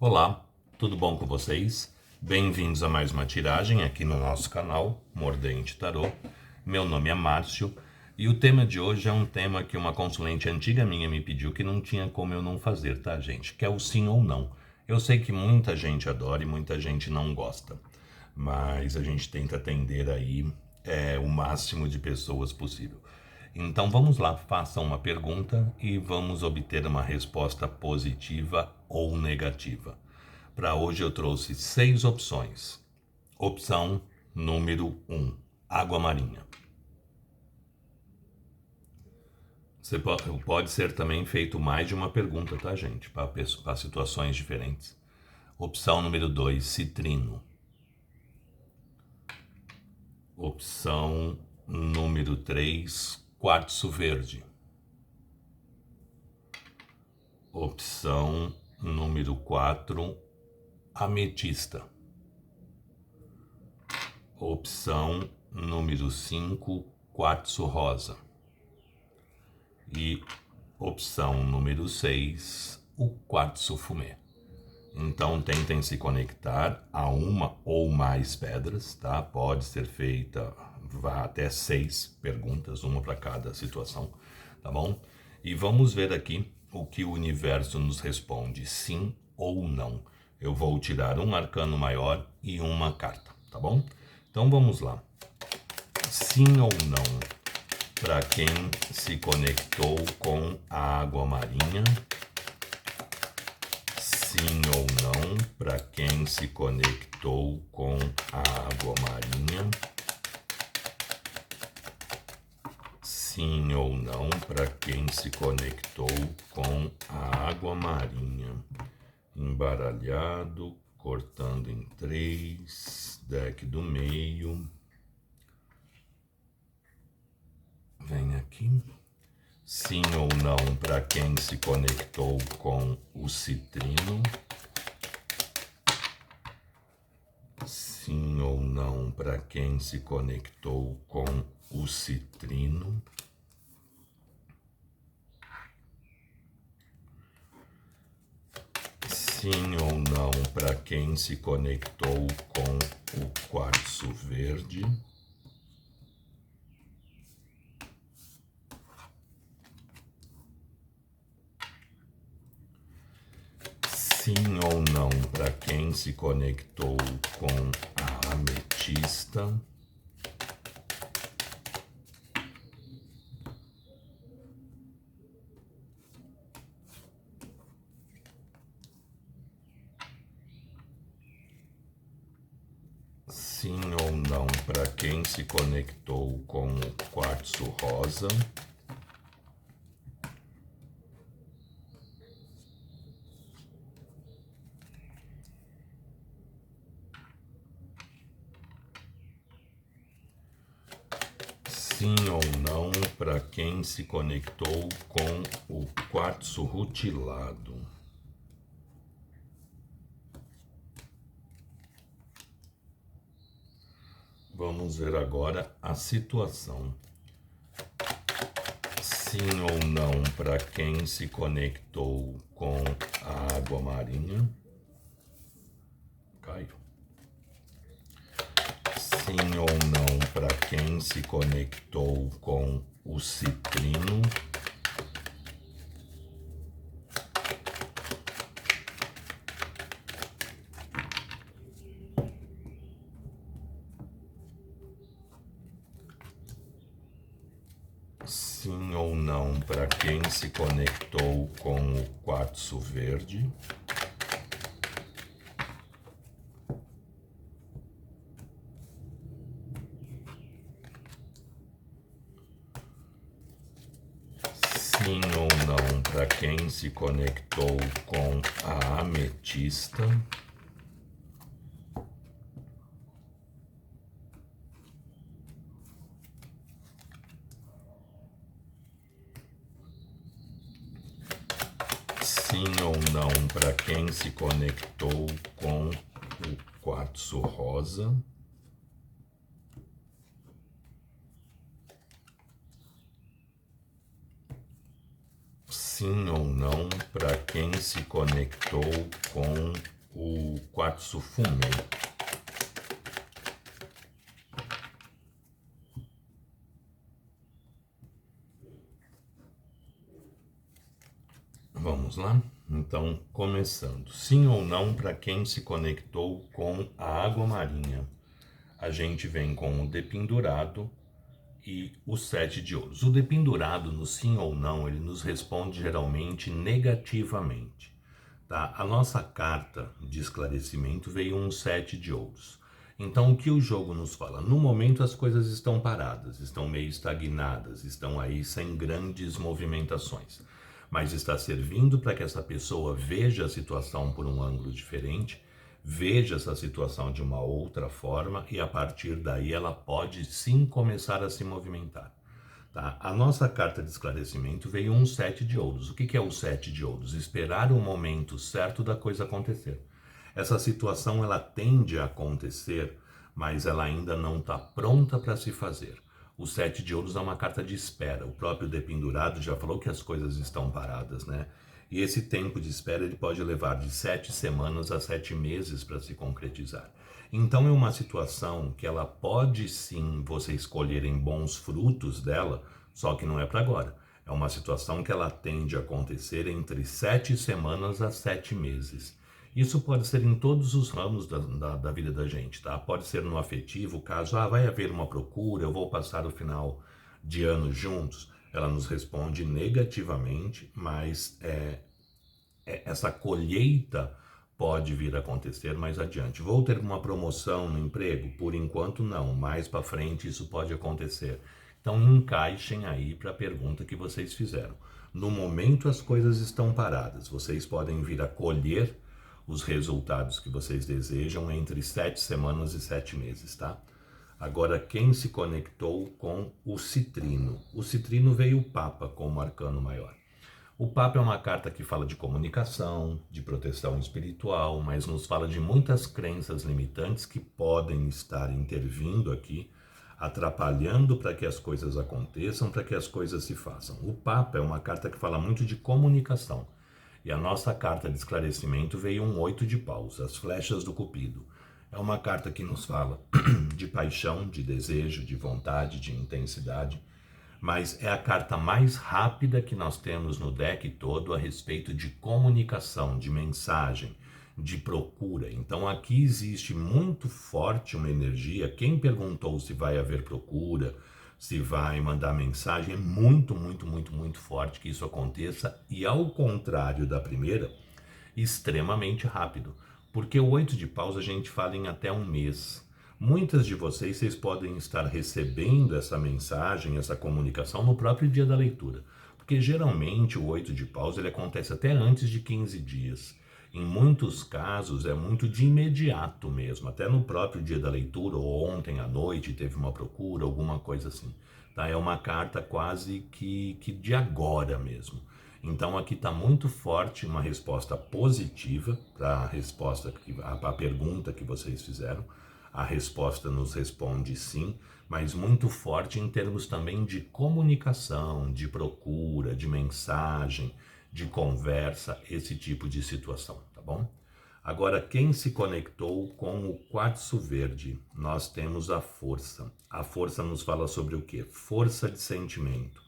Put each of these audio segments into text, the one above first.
Olá, tudo bom com vocês? Bem-vindos a mais uma tiragem aqui no nosso canal Mordente Tarô. Meu nome é Márcio e o tema de hoje é um tema que uma consulente antiga minha me pediu que não tinha como eu não fazer, tá, gente? Que é o sim ou não. Eu sei que muita gente adora e muita gente não gosta, mas a gente tenta atender aí o máximo de pessoas possível. Então vamos lá, façam uma pergunta e vamos obter uma resposta positiva ou negativa. Para hoje eu trouxe 6 opções. Opção número 1, água marinha. Você pode ser também feito mais de uma pergunta, tá, gente? Para situações diferentes. Opção número 2, citrino. Opção número 3, quartzo verde. Opção número 4, ametista. Opção número 5, quartzo rosa. E opção número 6, o quartzo fumê. Então tentem se conectar a uma ou mais pedras, tá? Pode ser feita, vá até 6 perguntas, uma para cada situação, tá bom? E vamos ver aqui o que o universo nos responde, sim ou não. Eu vou tirar um arcano maior e uma carta, tá bom? Então vamos lá. Sim ou não, para quem se conectou com a água marinha. Sim ou não, para quem se conectou com a água marinha. Sim ou não, para quem se conectou com a água marinha. Embaralhado, cortando em 3, deck do meio. Vem aqui. Sim ou não, para quem se conectou com o citrino. Sim ou não, para quem se conectou com o citrino. Sim ou não, para quem se conectou com o quartzo verde. Sim ou não, para quem se conectou com a ametista. Sim ou não, para quem se conectou com o quartzo rosa. Sim ou não, para quem se conectou com o quartzo rutilado. Vamos ver agora a situação. Sim ou não, para quem se conectou com a água marinha. Caiu. Sim ou não, para quem se conectou com o citrino. Sim ou não, para quem se conectou com o quartzo verde. Sim ou não, para quem se conectou com a ametista. Sim ou não, para quem se conectou com o quartzo rosa. Sim ou não, para quem se conectou com quartzo fumê. Vamos lá? Então, começando. Sim ou não para quem se conectou com a água marinha? A gente vem com o dependurado e o 7 de ouros. O dependurado no sim ou não, ele nos responde geralmente negativamente. Tá? A nossa carta de esclarecimento veio um 7 de ouros. Então, o que o jogo nos fala? No momento as coisas estão paradas, estão meio estagnadas, estão aí sem grandes movimentações. Mas está servindo para que essa pessoa veja a situação por um ângulo diferente, veja essa situação de uma outra forma e a partir daí ela pode sim começar a se movimentar. Tá? A nossa carta de esclarecimento veio um 7 de ouros. O que é o 7 de ouros? Esperar o momento certo da coisa acontecer. Essa situação ela tende a acontecer, mas ela ainda não está pronta para se fazer. O 7 de ouros é uma carta de espera. O próprio dependurado já falou que as coisas estão paradas, né? E esse tempo de espera ele pode levar de 7 semanas a 7 meses para se concretizar. Então é uma situação que ela pode sim você escolher em bons frutos dela, só que não é para agora. É uma situação que ela tende a acontecer entre 7 semanas a 7 meses. Isso pode ser em todos os ramos da vida da gente, tá? Pode ser no afetivo, caso vai haver uma procura, eu vou passar o final de ano juntos. Ela nos responde negativamente, mas essa colheita pode vir a acontecer mais adiante. Vou ter uma promoção no emprego? Por enquanto não, mais para frente isso pode acontecer. Então encaixem aí para a pergunta que vocês fizeram. No momento as coisas estão paradas, vocês podem vir a colher os resultados que vocês desejam entre 7 semanas e 7 meses, tá? Agora, quem se conectou com o citrino? O citrino veio o Papa como arcano maior. O Papa é uma carta que fala de comunicação, de proteção espiritual, mas nos fala de muitas crenças limitantes que podem estar intervindo aqui, atrapalhando para que as coisas aconteçam, para que as coisas se façam. O Papa é uma carta que fala muito de comunicação. E a nossa carta de esclarecimento veio um 8 de paus, as flechas do Cupido. É uma carta que nos fala de paixão, de desejo, de vontade, de intensidade, mas é a carta mais rápida que nós temos no deck todo a respeito de comunicação, de mensagem, de procura. Então aqui existe muito forte uma energia. Quem perguntou se vai haver procura, se vai mandar mensagem, é muito, muito, muito, muito forte que isso aconteça. E ao contrário da primeira, extremamente rápido. Porque o 8 de paus a gente fala em até um mês. Muitas de vocês podem estar recebendo essa mensagem, essa comunicação no próprio dia da leitura. Porque geralmente o 8 de paus ele acontece até antes de 15 dias. Em muitos casos é muito de imediato mesmo, até no próprio dia da leitura ou ontem à noite teve uma procura, alguma coisa assim. Tá? É uma carta quase que de agora mesmo. Então aqui está muito forte uma resposta positiva para a pergunta que vocês fizeram. A resposta nos responde sim, mas muito forte em termos também de comunicação, de procura, de mensagem, de conversa, esse tipo de situação, tá bom? Agora, quem se conectou com o quartzo verde? Nós temos a força. A força nos fala sobre o quê? Força de sentimento.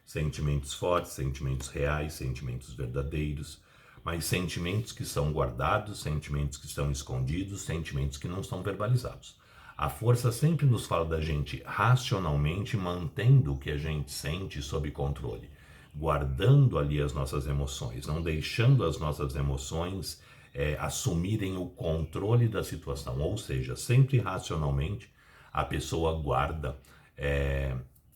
Sentimentos fortes, sentimentos reais, sentimentos verdadeiros, mas sentimentos que são guardados, sentimentos que estão escondidos, sentimentos que não são verbalizados. A força sempre nos fala da gente racionalmente mantendo o que a gente sente sob controle, guardando ali as nossas emoções, não deixando as nossas emoções assumirem o controle da situação, ou seja, sempre racionalmente a pessoa guarda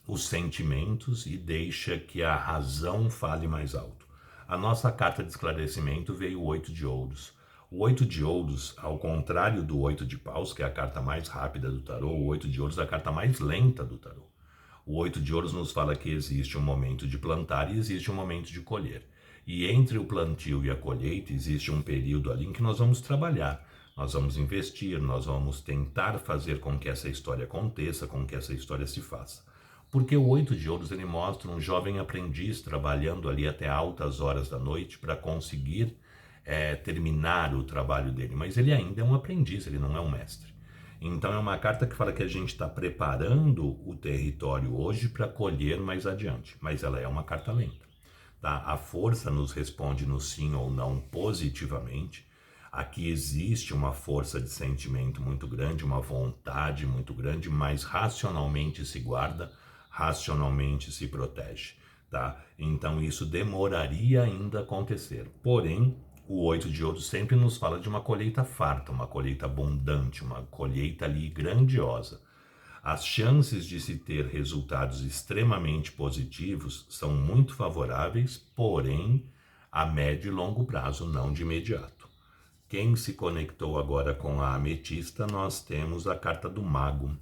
os sentimentos e deixa que a razão fale mais alto. A nossa carta de esclarecimento veio o 8 de ouros. O 8 de ouros, ao contrário do 8 de paus, que é a carta mais rápida do tarô, o 8 de ouros é a carta mais lenta do tarô. O 8 de ouros nos fala que existe um momento de plantar e existe um momento de colher. E entre o plantio e a colheita existe um período ali em que nós vamos trabalhar, nós vamos investir, nós vamos tentar fazer com que essa história aconteça, com que essa história se faça. Porque o 8 de ouros ele mostra um jovem aprendiz trabalhando ali até altas horas da noite para conseguir terminar o trabalho dele, mas ele ainda é um aprendiz, ele não é um mestre. Então é uma carta que fala que a gente está preparando o território hoje para colher mais adiante, mas ela é uma carta lenta. Tá? A força nos responde no sim ou não positivamente. Aqui existe uma força de sentimento muito grande, uma vontade muito grande, mas racionalmente se guarda, racionalmente se protege. Tá? Então isso demoraria ainda a acontecer. Porém, o 8 de ouros sempre nos fala de uma colheita farta, uma colheita abundante, uma colheita ali grandiosa. As chances de se ter resultados extremamente positivos são muito favoráveis, porém, a médio e longo prazo, não de imediato. Quem se conectou agora com a ametista, nós temos a carta do mago.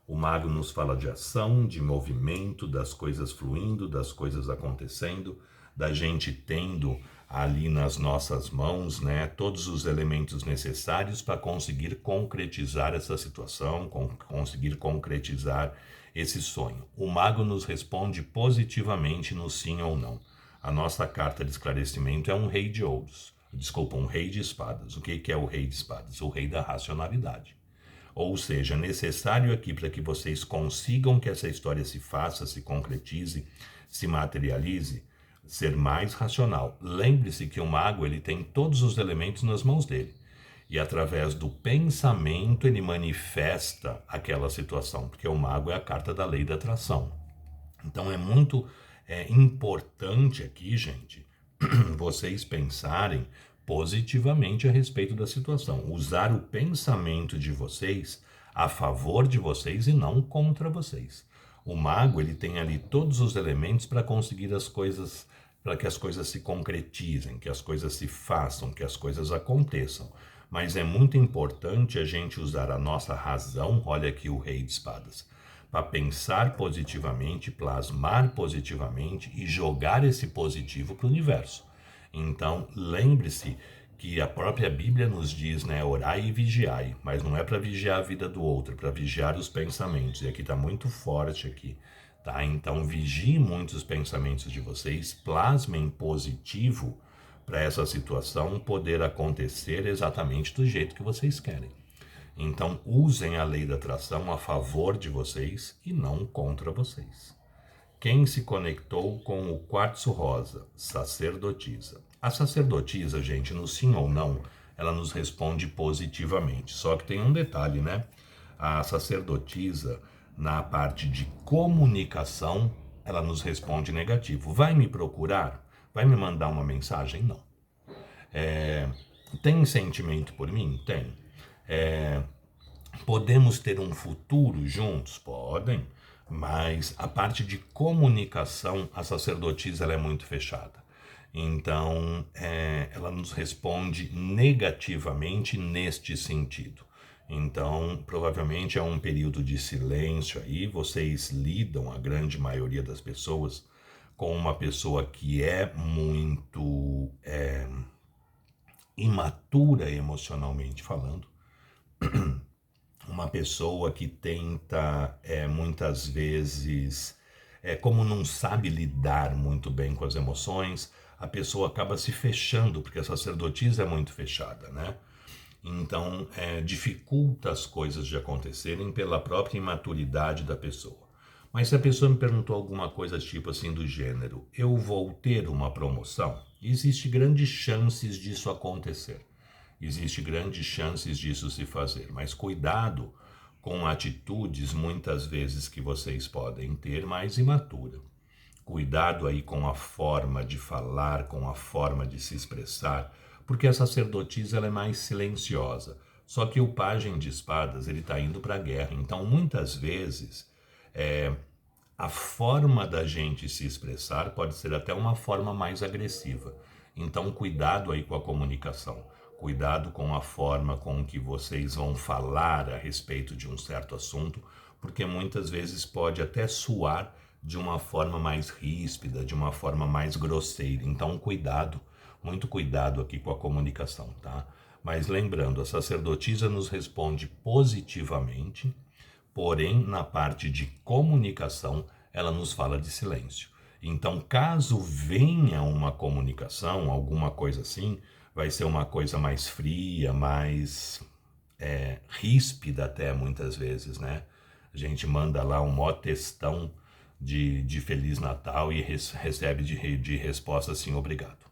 O mago nos fala de ação, de movimento, das coisas fluindo, das coisas acontecendo, da gente tendo ali nas nossas mãos, né, todos os elementos necessários para conseguir concretizar essa situação, conseguir concretizar esse sonho. O mago nos responde positivamente no sim ou não. A nossa carta de esclarecimento é um rei de ouros. Desculpa, um rei de espadas. O que é o rei de espadas? O rei da racionalidade. Ou seja, necessário aqui para que vocês consigam que essa história se faça, se concretize, se materialize, ser mais racional. Lembre-se que o mago ele tem todos os elementos nas mãos dele. E através do pensamento ele manifesta aquela situação, porque o mago é a carta da lei da atração. Então é muito importante aqui, gente, vocês pensarem positivamente a respeito da situação. Usar o pensamento de vocês a favor de vocês e não contra vocês. O mago ele tem ali todos os elementos para conseguir as coisas, para que as coisas se concretizem, que as coisas se façam, que as coisas aconteçam. Mas é muito importante a gente usar a nossa razão, olha aqui o rei de espadas, para pensar positivamente, plasmar positivamente e jogar esse positivo para o universo. Então, lembre-se que a própria Bíblia nos diz, né, orai e vigiai, mas não é para vigiar a vida do outro, é para vigiar os pensamentos. E aqui está muito forte aqui, tá? Então, vigiem muito os pensamentos de vocês, plasmem positivo para essa situação poder acontecer exatamente do jeito que vocês querem. Então, usem a lei da atração a favor de vocês e não contra vocês. Quem se conectou com o quartzo rosa? Sacerdotisa. A sacerdotisa, gente, no sim ou não, ela nos responde positivamente. Só que tem um detalhe, né? A sacerdotisa, na parte de comunicação, ela nos responde negativo. Vai me procurar? Vai me mandar uma mensagem? Não. Tem sentimento por mim? Tem. Podemos ter um futuro juntos? Podem. Mas a parte de comunicação, a sacerdotisa ela é muito fechada. Então, ela nos responde negativamente neste sentido. Então, provavelmente é um período de silêncio aí. Vocês lidam, a grande maioria das pessoas, com uma pessoa que é muito imatura emocionalmente falando. Uma pessoa que tenta, muitas vezes, como não sabe lidar muito bem com as emoções, a pessoa acaba se fechando, porque a sacerdotisa é muito fechada, né? Então, dificulta as coisas de acontecerem pela própria imaturidade da pessoa. Mas se a pessoa me perguntou alguma coisa tipo assim do gênero, eu vou ter uma promoção? Existe grandes chances disso acontecer. Existe grandes chances disso se fazer, mas cuidado com atitudes muitas vezes que vocês podem ter mais imatura. Cuidado aí com a forma de falar, com a forma de se expressar, porque a sacerdotisa ela é mais silenciosa. Só que o pajem de espadas ele está indo para a guerra, então muitas vezes a forma da gente se expressar pode ser até uma forma mais agressiva. Então cuidado aí com a comunicação. Cuidado com a forma com que vocês vão falar a respeito de um certo assunto, porque muitas vezes pode até soar de uma forma mais ríspida, de uma forma mais grosseira. Então, cuidado, muito cuidado aqui com a comunicação, tá? Mas lembrando, a sacerdotisa nos responde positivamente, porém, na parte de comunicação, ela nos fala de silêncio. Então, caso venha uma comunicação, alguma coisa assim, vai ser uma coisa mais fria, mais ríspida até muitas vezes, né? A gente manda lá um mó textão de Feliz Natal e recebe de resposta assim, obrigado.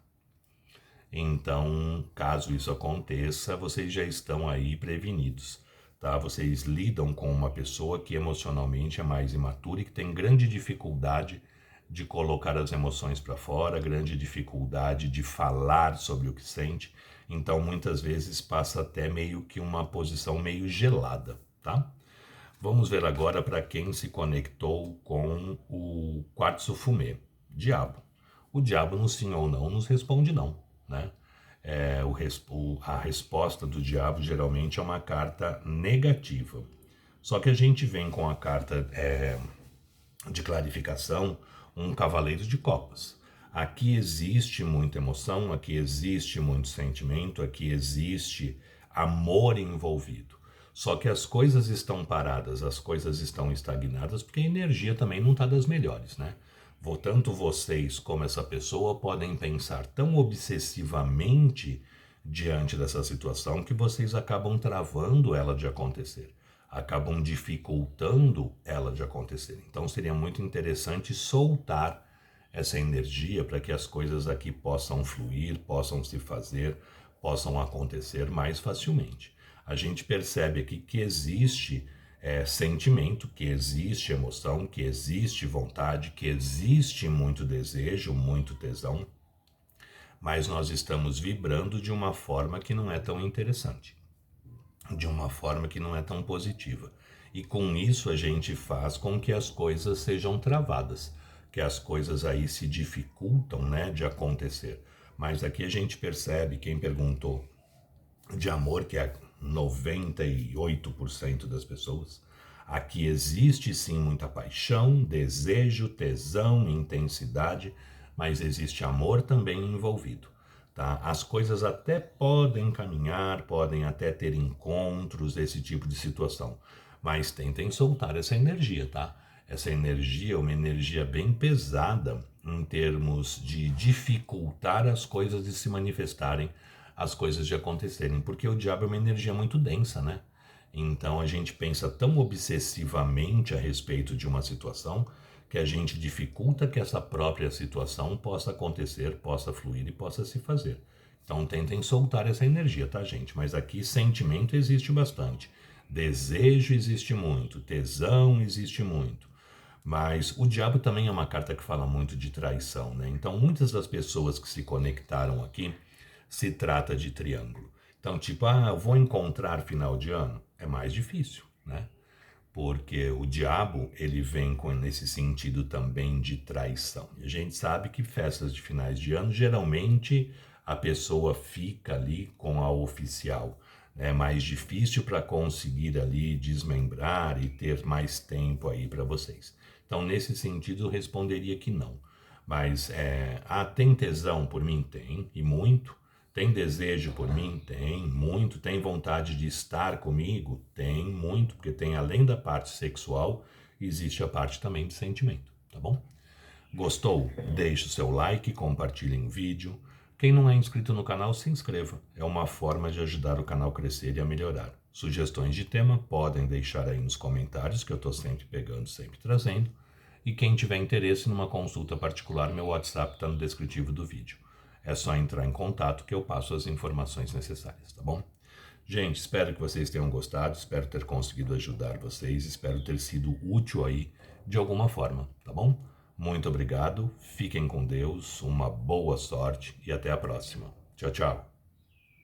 Então, caso isso aconteça, vocês já estão aí prevenidos, tá? Vocês lidam com uma pessoa que emocionalmente é mais imatura e que tem grande dificuldade de colocar as emoções para fora, grande dificuldade de falar sobre o que sente. Então, muitas vezes passa até meio que uma posição meio gelada, tá? Vamos ver agora para quem se conectou com o quartzo fumê, diabo. O diabo, no sim ou não, nos responde não, né? A resposta do diabo geralmente é uma carta negativa. Só que a gente vem com a carta de clarificação, um cavaleiro de copas. Aqui existe muita emoção, aqui existe muito sentimento, aqui existe amor envolvido. Só que as coisas estão paradas, as coisas estão estagnadas, porque a energia também não está das melhores, né? Tanto vocês como essa pessoa podem pensar tão obsessivamente diante dessa situação que vocês acabam travando ela de acontecer, acabam dificultando ela de acontecer. Então seria muito interessante soltar essa energia para que as coisas aqui possam fluir, possam se fazer, possam acontecer mais facilmente. A gente percebe aqui que existe sentimento, que existe emoção, que existe vontade, que existe muito desejo, muito tesão, mas nós estamos vibrando de uma forma que não é tão interessante, de uma forma que não é tão positiva. E com isso a gente faz com que as coisas sejam travadas, que as coisas aí se dificultam, né, de acontecer. Mas aqui a gente percebe, quem perguntou de amor, que é 98% das pessoas, aqui existe sim muita paixão, desejo, tesão, intensidade, mas existe amor também envolvido, tá? As coisas até podem caminhar, podem até ter encontros, esse tipo de situação, mas tentem soltar essa energia, tá? Essa energia é uma energia bem pesada em termos de dificultar as coisas de se manifestarem, as coisas de acontecerem, porque o diabo é uma energia muito densa, né? Então a gente pensa tão obsessivamente a respeito de uma situação que a gente dificulta que essa própria situação possa acontecer, possa fluir e possa se fazer. Então tentem soltar essa energia, tá, gente? Mas aqui sentimento existe bastante, desejo existe muito, tesão existe muito. Mas o diabo também é uma carta que fala muito de traição, né? Então muitas das pessoas que se conectaram aqui se trata de triângulo. Então, tipo, eu vou encontrar final de ano? É mais difícil, né? Porque o diabo, ele vem nesse sentido também de traição. E a gente sabe que festas de finais de ano, geralmente a pessoa fica ali com a oficial. É mais difícil para conseguir ali desmembrar e ter mais tempo aí para vocês. Então, nesse sentido, eu responderia que não. Mas, tem tesão por mim? Tem, e muito. Tem desejo por mim? Tem, muito. Tem vontade de estar comigo? Tem, muito, porque tem além da parte sexual, existe a parte também de sentimento, tá bom? Gostou? Deixe o seu like, compartilhe o vídeo. Quem não é inscrito no canal, se inscreva. É uma forma de ajudar o canal a crescer e a melhorar. Sugestões de tema podem deixar aí nos comentários, que eu estou sempre pegando, sempre trazendo. E quem tiver interesse numa consulta particular, meu WhatsApp está no descritivo do vídeo. É só entrar em contato que eu passo as informações necessárias, tá bom? Gente, espero que vocês tenham gostado, espero ter conseguido ajudar vocês, espero ter sido útil aí de alguma forma, tá bom? Muito obrigado, fiquem com Deus, uma boa sorte e até a próxima. Tchau, tchau.